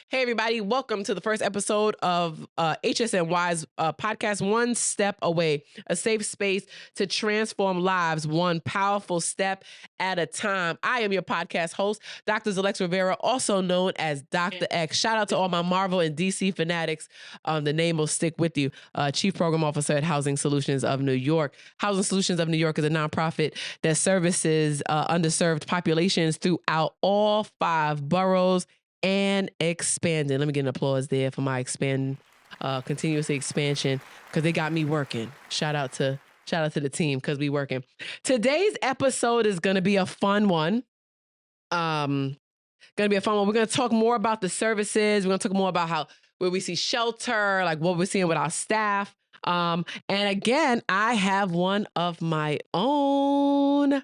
Hey, everybody. Welcome to the first episode of HSNY's podcast, One Step Away, a safe space to transform lives one powerful step at a time. I am your podcast host, Dr. Xellex Rivera, also known as Dr. X. Shout out to all my Marvel and DC fanatics. The name will stick with you. Chief Program Officer at Housing Solutions of New York. Housing Solutions of New York is a nonprofit that services underserved populations throughout all 5 boroughs and expanding. Let me get an applause there for my continuous expansion, because they got me working. Shout out to the team, because we working. Today's episode is going to be a fun one. We're going to talk more about the services. We're going to talk more about where we see shelter, like what we're seeing with our staff. And again, I have one of my own.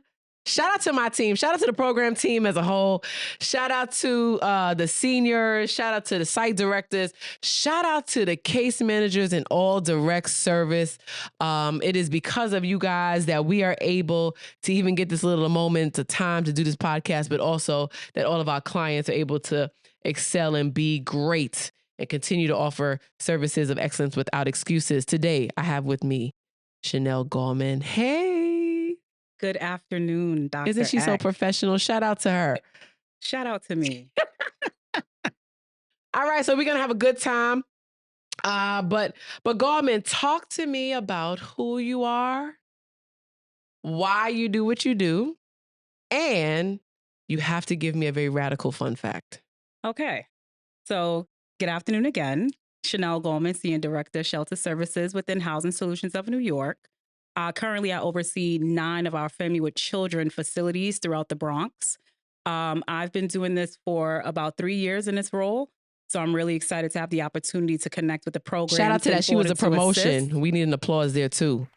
Shout out to my team. Shout out to the program team as a whole. Shout out to the seniors. Shout out to the site directors. Shout out to the case managers and all direct service. It is because of you guys that we are able to even get this little moment of time to do this podcast, but also that all of our clients are able to excel and be great and continue to offer services of excellence without excuses. Today, I have with me Chanelle Gallman. Hey. Good afternoon, Dr. Isn't she so professional? Shout out to her. Shout out to me. All right, so we're gonna have a good time. But Gallman, talk to me about who you are, why you do what you do, and you have to give me a very radical fun fact. Okay. So good afternoon again. Chanelle Gallman, Senior Director, Shelter Services within Housing Solutions of New York. Currently, I oversee 9 of our family with children facilities throughout the Bronx. I've been doing this for about 3 years in this role. So I'm really excited to have the opportunity to connect with the program. Shout out to that. She was a promotion. We need an applause there too.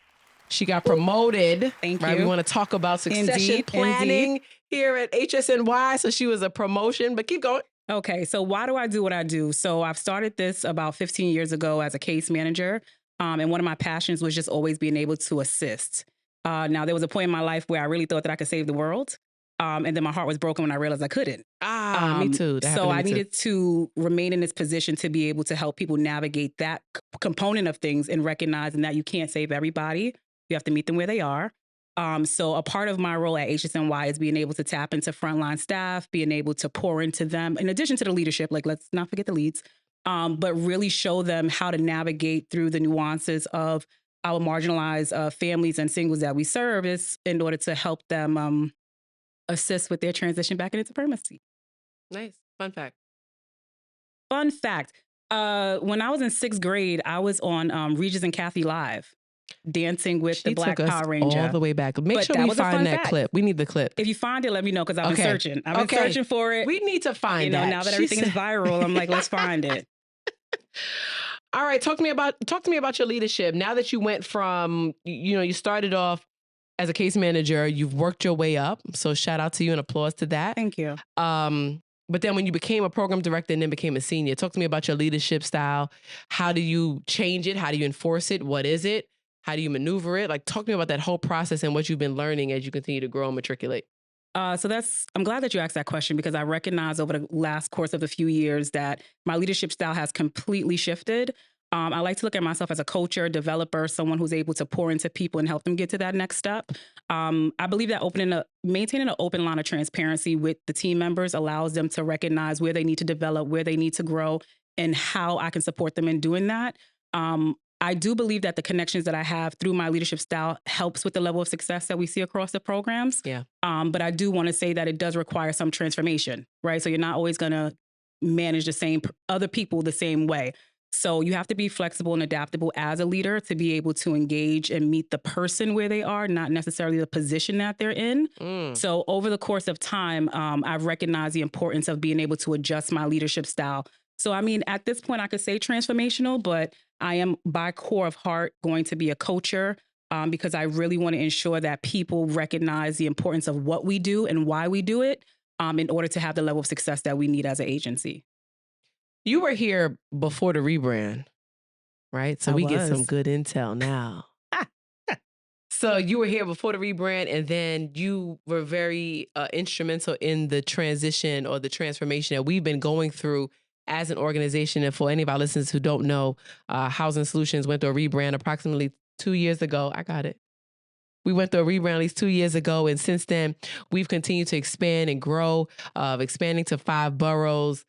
She got promoted. Thank right? you. We want to talk about succession planning here at HSNY. So she was a promotion, but keep going. Okay. So why do I do what I do? So I've started this about 15 years ago as a case manager. And one of my passions was just always being able to assist. Now, there was a point in my life where I really thought that I could save the world. And then my heart was broken when I realized I couldn't. Me too. So I needed to remain in this position to be able to help people navigate that component of things and recognizing that you can't save everybody. You have to meet them where they are. So a part of my role at HSNY is being able to tap into frontline staff, being able to pour into them, in addition to the leadership, like let's not forget the leads. But really show them how to navigate through the nuances of our marginalized families and singles that we serve in order to help them assist with their transition back into permanency. Nice. Fun fact. Fun fact. When I was in 6th grade, I was on Regis and Kathy Live, dancing with the Black Power Ranger. All the way back. Make sure we find that clip. We need the clip. If you find it, let me know, because I've been searching. I've been searching for it. We need to find that. Now that everything is viral, I'm like, let's find it. All right, talk to me about your leadership. Now that you went from, you started off as a case manager, you've worked your way up. So shout out to you and applause to that. Thank you. But then when you became a program director and then became a senior, talk to me about your leadership style. How do you change it? How do you enforce it? What is it? How do you maneuver it? Like, talk to me about that whole process and what you've been learning as you continue to grow and matriculate. I'm glad that you asked that question, because I recognize over the last course of a few years that my leadership style has completely shifted. I like to look at myself as a coacher, developer, someone who's able to pour into people and help them get to that next step. I believe that maintaining an open line of transparency with the team members allows them to recognize where they need to develop, where they need to grow, and how I can support them in doing that. I do believe that the connections that I have through my leadership style helps with the level of success that we see across the programs. Yeah. But I do want to say that it does require some transformation, right? So you're not always going to manage other people the same way. So you have to be flexible and adaptable as a leader to be able to engage and meet the person where they are, not necessarily the position that they're in. So over the course of time, I've recognized the importance of being able to adjust my leadership style. So, I mean, at this point, I could say transformational, but I am by core of heart going to be a coacher, because I really want to ensure that people recognize the importance of what we do and why we do it, in order to have the level of success that we need as an agency. You were here before the rebrand, right? So we get some good intel now. So you were here before the rebrand, and then you were very instrumental in the transition or the transformation that we've been going through as an organization. And for any of our listeners who don't know, Housing Solutions went through a rebrand approximately 2 years ago. I got it. We went through a rebrand at least 2 years ago. And since then, we've continued to expand and grow, expanding to 5 boroughs,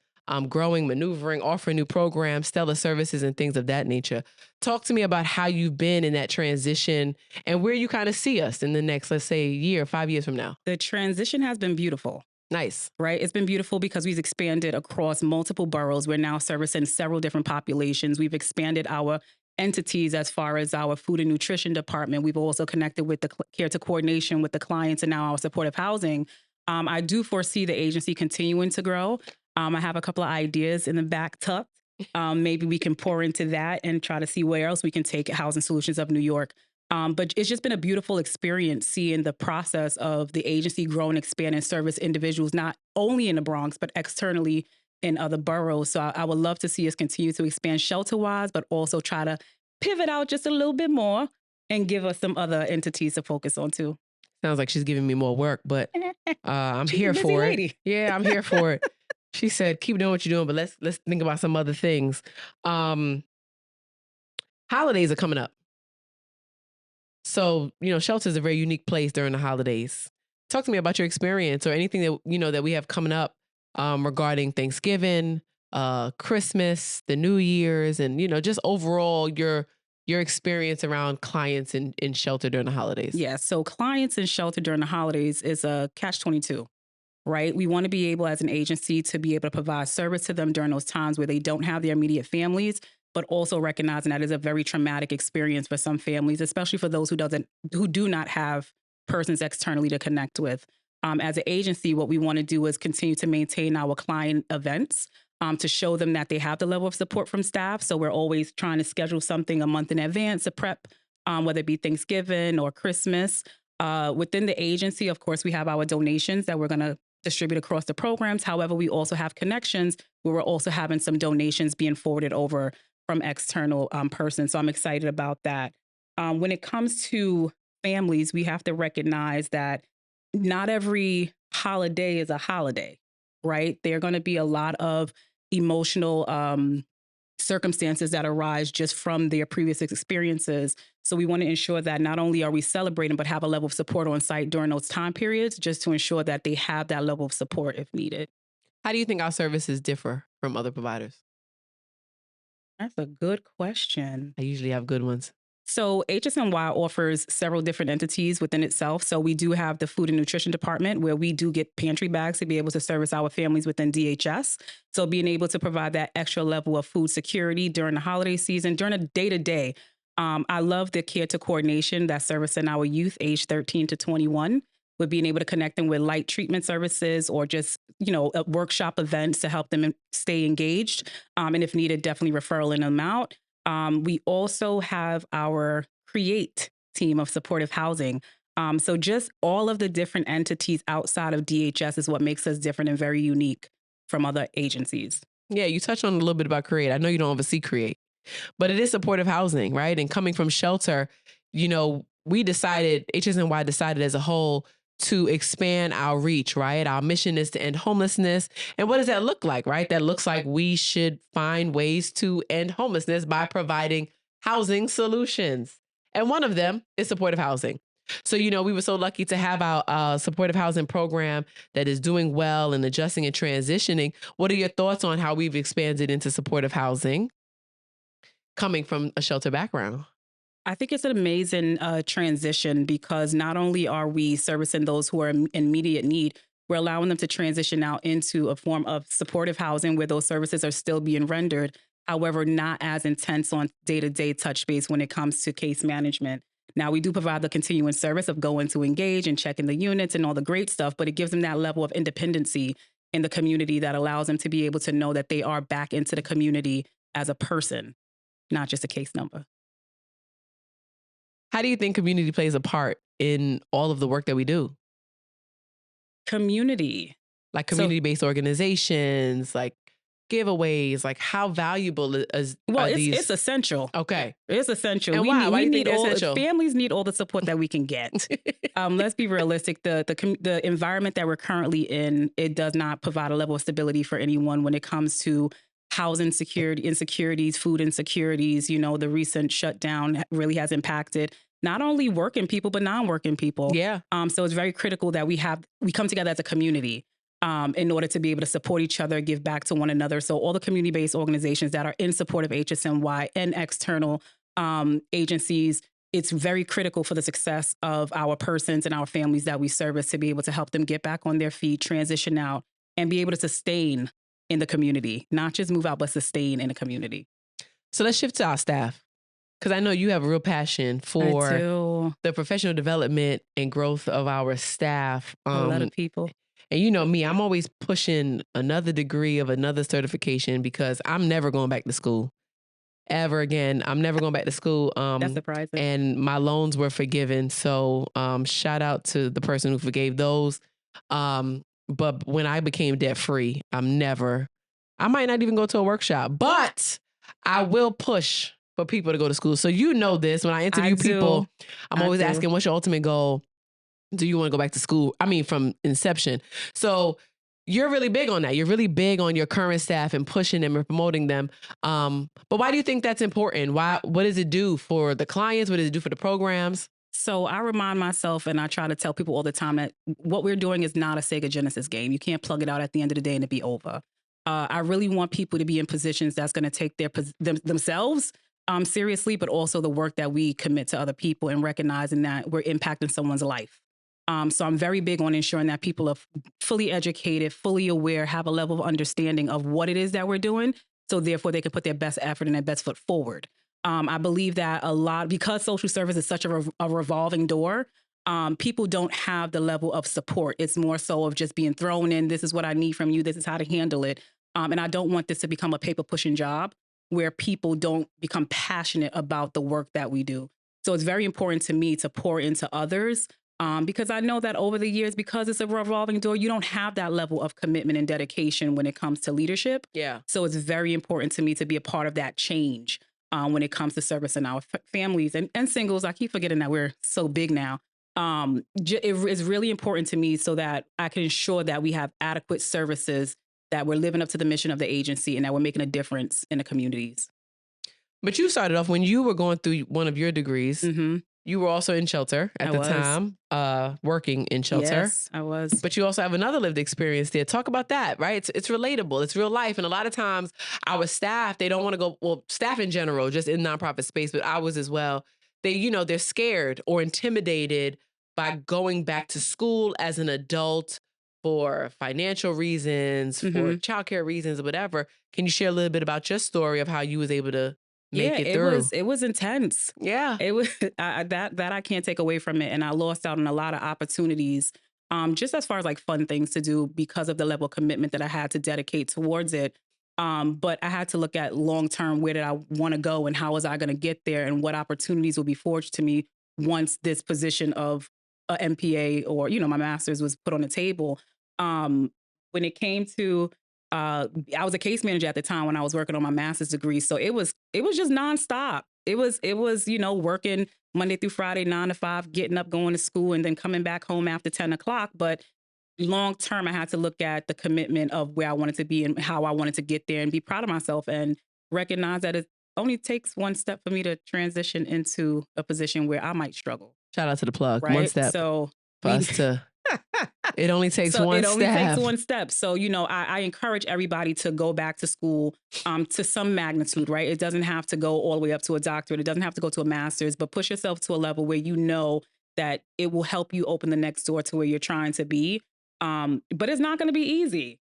growing, maneuvering, offering new programs, stellar services, and things of that nature. Talk to me about how you've been in that transition and where you kind of see us in the next, let's say, year, 5 years from now. The transition has been beautiful. Nice. Right? It's been beautiful because we've expanded across multiple boroughs. We're now servicing several different populations. We've expanded our entities as far as our food and nutrition department. We've also connected with the care to coordination with the clients and now our supportive housing. I do foresee the agency continuing to grow. I have a couple of ideas in the back tucked. Maybe we can pour into that and try to see where else we can take Housing Solutions of New York. But it's just been a beautiful experience seeing the process of the agency grow and expand and service individuals, not only in the Bronx, but externally in other boroughs. So I would love to see us continue to expand shelter-wise, but also try to pivot out just a little bit more and give us some other entities to focus on too. Sounds like she's giving me more work, but I'm She's here a busy for lady. it. Yeah, I'm here for it. She said, keep doing what you're doing, but let's think about some other things. Holidays are coming up. So, shelter is a very unique place during the holidays. Talk to me about your experience or anything that, that we have coming up regarding Thanksgiving, Christmas, the New Year's, and, just overall your experience around clients in shelter during the holidays. Yeah. So clients in shelter during the holidays is a catch-22. Right? We want to be able as an agency to be able to provide service to them during those times where they don't have their immediate families, but also recognizing that is a very traumatic experience for some families, especially for those who do not have persons externally to connect with. As an agency, what we want to do is continue to maintain our client events to show them that they have the level of support from staff. So we're always trying to schedule something a month in advance to prep, whether it be Thanksgiving or Christmas. Within the agency, of course, we have our donations that we're going to distribute across the programs. However, we also have connections where we're also having some donations being forwarded over from external persons. So I'm excited about that. When it comes to families, we have to recognize that not every holiday is a holiday, right? There are going to be a lot of emotional circumstances that arise just from their previous experiences. So we want to ensure that not only are we celebrating, but have a level of support on site during those time periods, just to ensure that they have that level of support if needed. How do you think our services differ from other providers? That's a good question. I usually have good ones. So HSNY offers several different entities within itself. So we do have the food and nutrition department where we do get pantry bags to be able to service our families within DHS. So being able to provide that extra level of food security during the holiday season, during a day-to-day. I love the care to coordination that's servicing our youth age 13 to 21 with being able to connect them with light treatment services or just, workshop events to help them stay engaged. And if needed, definitely referring them out. We also have our CREATE team of supportive housing. So just all of the different entities outside of DHS is what makes us different and very unique from other agencies. Yeah, you touched on a little bit about CREATE. I know you don't oversee CREATE, but it is supportive housing, right? And coming from shelter, HSNY decided as a whole to expand our reach, right? Our mission is to end homelessness. And what does that look like, right? That looks like we should find ways to end homelessness by providing housing solutions. And one of them is supportive housing. So, we were so lucky to have our supportive housing program that is doing well and adjusting and transitioning. What are your thoughts on how we've expanded into supportive housing coming from a shelter background? I think it's an amazing transition because not only are we servicing those who are in immediate need, we're allowing them to transition out into a form of supportive housing where those services are still being rendered, however, not as intense on day-to-day touch base when it comes to case management. Now, we do provide the continuing service of going to engage and checking the units and all the great stuff, but it gives them that level of independency in the community that allows them to be able to know that they are back into the community as a person, not just a case number. How do you think community plays a part in all of the work that we do? Community. Like community-based organizations, like giveaways, like how valuable is these? It's essential. Okay. It's essential. And why? Why do you think it's essential? Families need all the support that we can get. Let's be realistic. The environment that we're currently in, it does not provide a level of stability for anyone when it comes to housing insecurities, food insecurities. The recent shutdown really has impacted not only working people, but non-working people. Yeah. So it's very critical that we come together as a community in order to be able to support each other, give back to one another. So all the community-based organizations that are in support of HSNY and external agencies, it's very critical for the success of our persons and our families that we service to be able to help them get back on their feet, transition out, and be able to sustain in the community, not just move out, but sustain in the community. So let's shift to our staff, because I know you have a real passion for the professional development and growth of our staff. A lot of people. And you know me, I'm always pushing another degree of another certification because I'm never going back to school ever again. I'm never going back to school. That's surprising. And my loans were forgiven. So shout out to the person who forgave those. But when I became debt free, I might not even go to a workshop, but I will push for people to go to school. So you know this, when I interview people, I'm always asking, what's your ultimate goal? Do you want to go back to school? I mean, from inception. So you're really big on that. You're really big on your current staff and pushing them and promoting them. But why do you think that's important? What does it do for the clients? What does it do for the programs? So I remind myself, and I try to tell people all the time, that what we're doing is not a Sega Genesis game. You can't plug it out at the end of the day and it be over. I really want people to be in positions that's going to take themselves seriously, but also the work that we commit to other people and recognizing that we're impacting someone's life. So I'm very big on ensuring that people are fully educated, fully aware, have a level of understanding of what it is that we're doing. So therefore they can put their best effort and their best foot forward. I believe that because social service is such a revolving door, people don't have the level of support. It's more so of just being thrown in. This is what I need from you. This is how to handle it. And I don't want this to become a paper pushing job where people don't become passionate about the work that we do. So it's very important to me to pour into others. Because I know that over the years, because it's a revolving door, you don't have that level of commitment and dedication when it comes to leadership. Yeah. So it's very important to me to be a part of that change when it comes to servicing our families and singles. I keep forgetting that we're so big now. It is really important to me so that I can ensure that we have adequate services, that we're living up to the mission of the agency, and that we're making a difference in the communities. But you started off when you were going through one of your degrees. Mm-hmm. You were also in shelter at the time, working in shelter. Yes, I was. But you also have another lived experience there. Talk about that, right? It's relatable. It's real life. And a lot of times our staff, they don't want to go, well, staff in general, just in nonprofit space, but ours as well. They're scared or intimidated by going back to school as an adult for financial reasons, for childcare reasons, or whatever. Can you share a little bit about your story of how you was able to make it through? It was intense. Yeah. It was that I can't take away from it. And I lost out on a lot of opportunities, just as far as like fun things to do because of the level of commitment that I had to dedicate towards it. But I had to look at long-term, where did I want to go and how was I going to get there and what opportunities will be forged to me once this position of a MPA or, my master's was put on the table. When it came to I was a case manager at the time when I was working on my master's degree. So it was just nonstop. It was, working Monday through Friday, 9 to 5, getting up, going to school, and then coming back home after 10 o'clock. But long term, I had to look at the commitment of where I wanted to be and how I wanted to get there and be proud of myself and recognize that it only takes one step for me to transition into a position where I might struggle. Shout out to the plug. Right? One step. So for us to... It only takes one step. It only takes one step. So, I encourage everybody to go back to school to some magnitude, right? It doesn't have to go all the way up to a doctorate. It doesn't have to go to a master's, but push yourself to a level where you know that it will help you open the next door to where you're trying to be. But it's not going to be easy.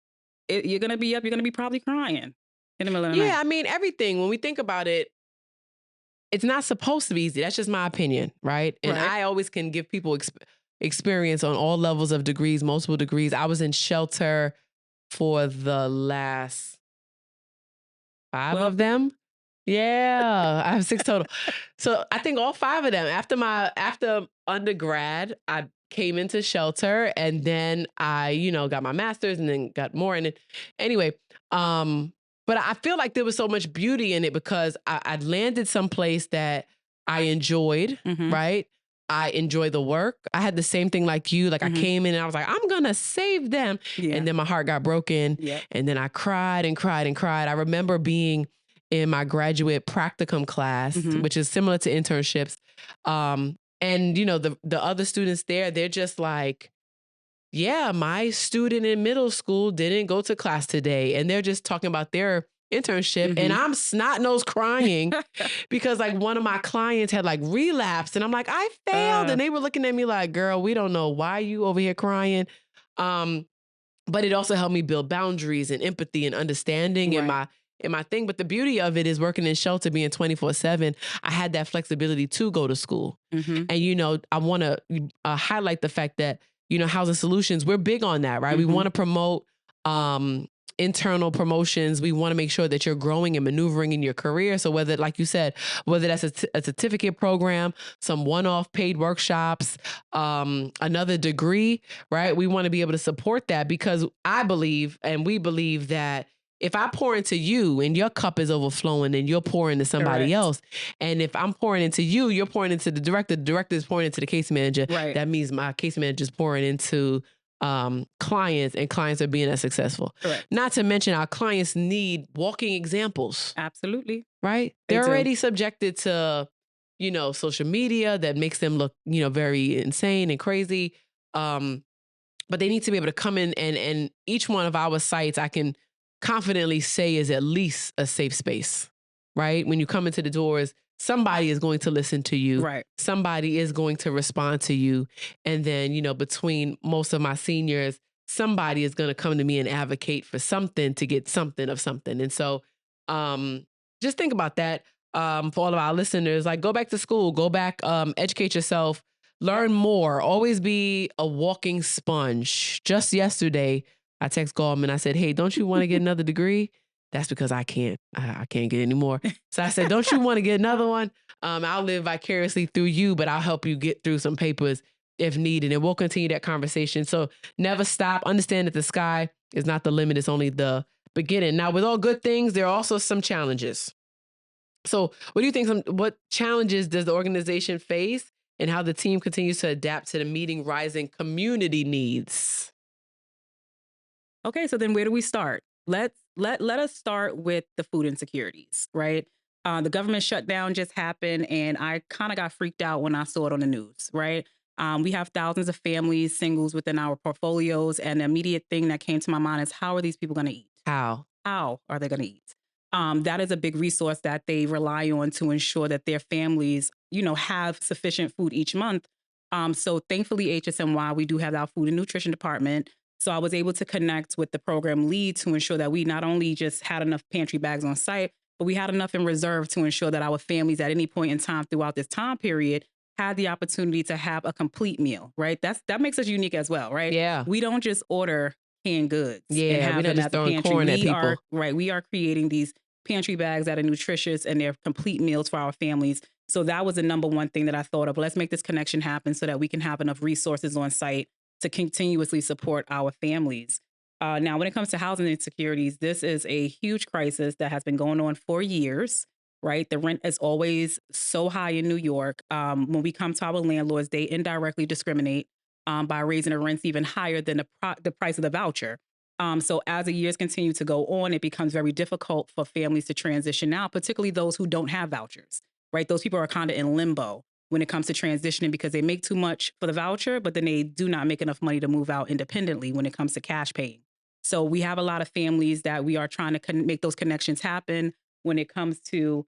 You're going to be up. You're going to be probably crying in the middle of the night. Yeah, I mean, everything. When we think about it, it's not supposed to be easy. That's just my opinion, right? And I always can give people experience on all levels of degrees, multiple degrees. I was in shelter for the last 5 of them. Yeah, I have 6 total. So I think all 5 of them, after undergrad, I came into shelter and then I, got my master's and then got more in it. Anyway, but I feel like there was so much beauty in it because I landed someplace that I enjoyed, right? I enjoy the work. I had the same thing like you. Like I came in and I was like, I'm going to save them. Yeah. And then my heart got broken. Yep. And then I cried and cried and cried. I remember being in my graduate practicum class, which is similar to internships. And you know, the other students there, they're just like, yeah, my student in middle school didn't go to class today. And they're just talking about their internship. And I'm snot-nosed crying because like one of my clients had like relapsed. And I'm like, I failed. And they were looking at me like, girl, we don't know why you over here crying. But it also helped me build boundaries and empathy and understanding in my thing. But the beauty of it is working in shelter, being 24/7, I had that flexibility to go to school. And, you know, I want to highlight the fact that, you know, Housing Solutions, we're big on that, right? We want to promote internal promotions. We want to make sure that you're growing and maneuvering in your career. So whether, like you said, whether that's a certificate program, some one-off paid workshops, another degree, right? We want to be able to support that because I believe, and we believe that if I pour into you and your cup is overflowing and you're pouring into somebody else, and if I'm pouring into you, you're pouring into the director is pouring into the case manager. That means my case manager is pouring into clients, and clients are being as successful. Not to mention our clients need walking examples. Absolutely. Right? They're already subjected to, you know, social media that makes them look, you know, very insane and crazy. But they need to be able to come in and each one of our sites, I can confidently say is at least a safe space, right? When you come into the doors, somebody is going to listen to you. Somebody is going to respond to you. And then, you know, between most of my seniors, somebody is going to come to me and advocate for something to get something of something. And so just think about that for all of our listeners. Like, go back to school, go back, educate yourself, learn more, always be a walking sponge. Just yesterday, I text Gallman. I said, hey, don't you want to get another degree? That's because I can't get any more. So I said, don't you want to get another one? I'll live vicariously through you, but I'll help you get through some papers if needed. And we'll continue that conversation. So never stop. Understand that the sky is not the limit. It's only the beginning. Now, with all good things, there are also some challenges. So what do you think, what challenges does the organization face and how the team continues to adapt to the meeting rising community needs? Okay, so then where do we start? Let us start with the food insecurities, right? The government shutdown just happened, and I kind of got freaked out when I saw it on the news, right? We have thousands of families, singles within our portfolios, and the immediate thing that came to my mind is, how are these people going to eat? How are they going to eat? That is a big resource that they rely on to ensure that their families, you know, have sufficient food each month. So thankfully, HSNY, we do have our food and nutrition department. So I was able to connect with the program lead to ensure that we not only just had enough pantry bags on site, but we had enough in reserve to ensure that our families at any point in time throughout this time period had the opportunity to have a complete meal, right? That makes us unique as well, right? Yeah. We don't just order canned goods and have we don't them just at the throwing pantry. corn at people. We are creating these pantry bags that are nutritious and they're complete meals for our families. So that was the number one thing that I thought of. Let's make this connection happen so that we can have enough resources on site to continuously support our families. Now, when it comes to housing insecurities, this is a huge crisis that has been going on for years, right? The rent is always so high in New York. When we come to our landlords, they indirectly discriminate by raising the rents even higher than the price of the voucher. So as the years continue to go on, it becomes very difficult for families to transition now, particularly those who don't have vouchers, right? Those people are kind of in limbo when it comes to transitioning because they make too much for the voucher, but then they do not make enough money to move out independently when it comes to cash paying. So we have a lot of families that we are trying to make those connections happen when it comes to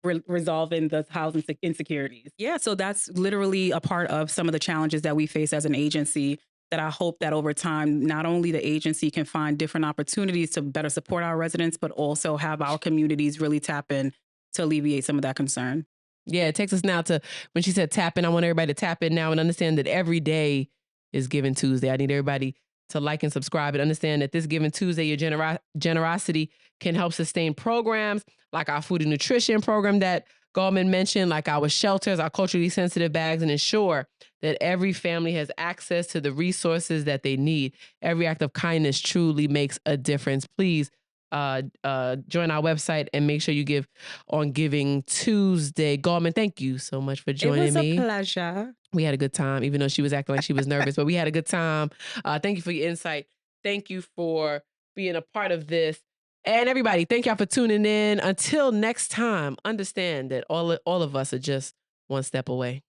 resolving the housing insecurities. Yeah, so that's literally a part of some of the challenges that we face as an agency that I hope that over time, not only the agency can find different opportunities to better support our residents, but also have our communities really tap in to alleviate some of that concern. Yeah, it takes us now to, when she said tap in, I want everybody to tap in now and understand that every day is Giving Tuesday. I need everybody to like and subscribe and understand that this Giving Tuesday, your generosity can help sustain programs like our food and nutrition program that Gallman mentioned, like our shelters, our culturally sensitive bags, and ensure that every family has access to the resources that they need. Every act of kindness truly makes a difference. Please join our website and make sure you give on Giving Tuesday. Gallman, thank you so much for joining me. It was a pleasure. We had a good time, even though she was acting like she was nervous, but we had a good time. Thank you for your insight. Thank you for being a part of this. And everybody, thank y'all for tuning in. Until next time, understand that all of us are just one step away.